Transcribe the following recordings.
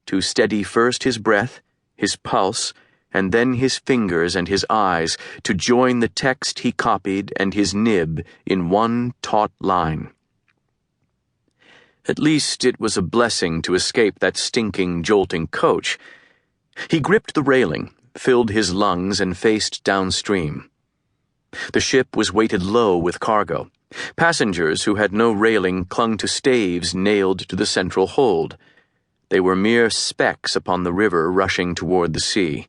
to steady first his breath, his pulse, and then his fingers and his eyes to join the text he copied and his nib in one taut line. At least it was a blessing to escape that stinking, jolting coach. He gripped the railing, filled his lungs, and faced downstream. The ship was weighted low with cargo. Passengers who had no railing clung to staves nailed to the central hold. They were mere specks upon the river rushing toward the sea.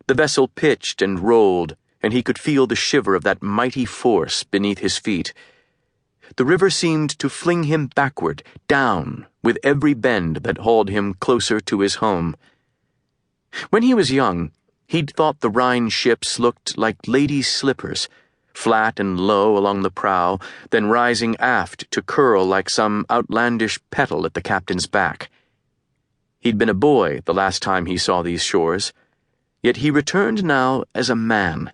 The vessel pitched and rolled, and he could feel the shiver of that mighty force beneath his feet. The river seemed to fling him backward, down, with every bend that hauled him closer to his home. When he was young, he'd thought the Rhine ships looked like ladies' slippers, flat and low along the prow, then rising aft to curl like some outlandish petal at the captain's back. He'd been a boy the last time he saw these shores, yet he returned now as a man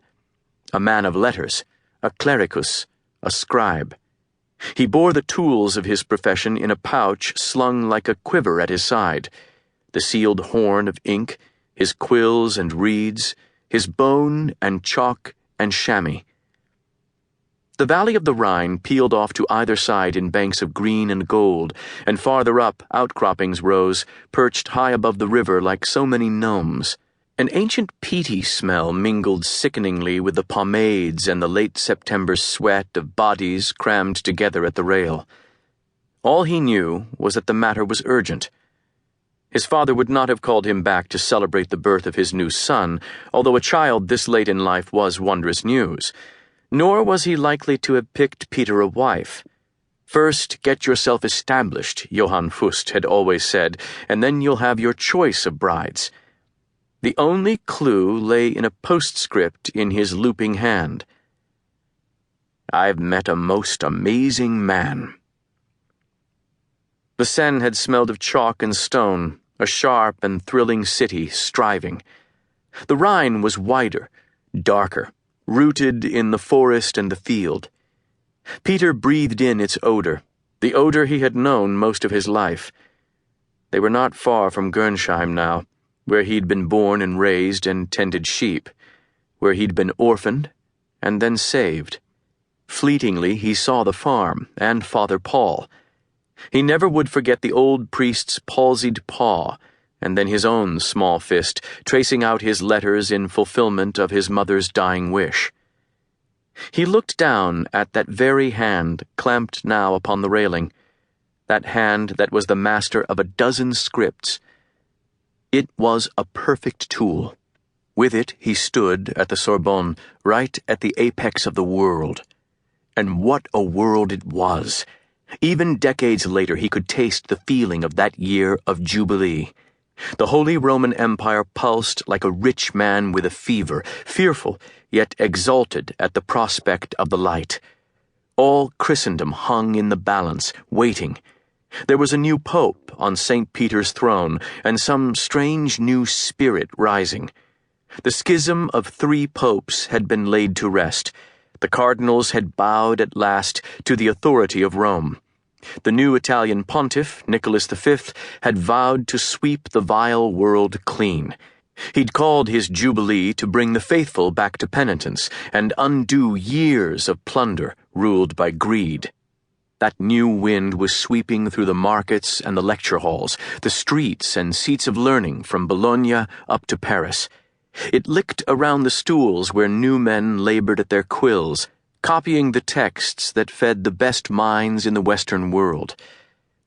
of letters, a clericus, a scribe. He bore the tools of his profession in a pouch slung like a quiver at his side, the sealed horn of ink, his quills and reeds, his bone and chalk and chamois. The valley of the Rhine peeled off to either side in banks of green and gold, and farther up outcroppings rose, perched high above the river like so many gnomes. An ancient peaty smell mingled sickeningly with the pomades and the late September sweat of bodies crammed together at the rail. All he knew was that the matter was urgent. His father would not have called him back to celebrate the birth of his new son, although a child this late in life was wondrous news. Nor was he likely to have picked Peter a wife. First, get yourself established, Johann Fust had always said, and then you'll have your choice of brides. The only clue lay in a postscript in his looping hand. I've met a most amazing man. The Seine had smelled of chalk and stone, a sharp and thrilling city striving. The Rhine was wider, darker, rooted in the forest and the field. Peter breathed in its odor, the odor he had known most of his life. They were not far from Gernsheim now, where he'd been born and raised and tended sheep, where he'd been orphaned and then saved. Fleetingly he saw the farm and Father Paul. He never would forget the old priest's palsied paw, and then his own small fist, tracing out his letters in fulfillment of his mother's dying wish. He looked down at that very hand clamped now upon the railing, that hand that was the master of a dozen scripts. It was a perfect tool. With it he stood at the Sorbonne, right at the apex of the world. And what a world it was! Even decades later he could taste the feeling of that year of Jubilee. The Holy Roman Empire pulsed like a rich man with a fever, fearful, yet exalted at the prospect of the light. All Christendom hung in the balance, waiting. There was a new pope on St. Peter's throne, and some strange new spirit rising. The schism of 3 popes had been laid to rest. The cardinals had bowed at last to the authority of Rome. The new Italian pontiff, Nicholas V, had vowed to sweep the vile world clean. He'd called his jubilee to bring the faithful back to penitence and undo years of plunder ruled by greed. That new wind was sweeping through the markets and the lecture halls, the streets and seats of learning from Bologna up to Paris. It licked around the stools where new men labored at their quills, copying the texts that fed the best minds in the Western world.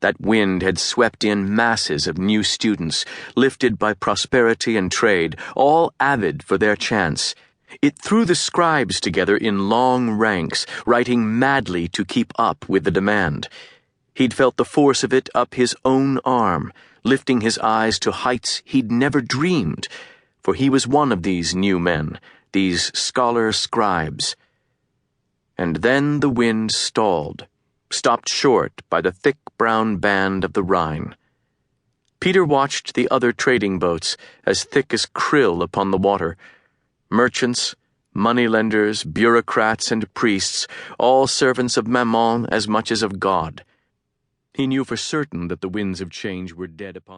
That wind had swept in masses of new students, lifted by prosperity and trade, all avid for their chance. It threw the scribes together in long ranks, writing madly to keep up with the demand. He'd felt the force of it up his own arm, lifting his eyes to heights he'd never dreamed, for he was one of these new men, these scholar scribes. And then the wind stalled, stopped short by the thick brown band of the Rhine. Peter watched the other trading boats, as thick as krill upon the water. Merchants, moneylenders, bureaucrats, and priests, all servants of Mammon as much as of God. He knew for certain that the winds of change were dead upon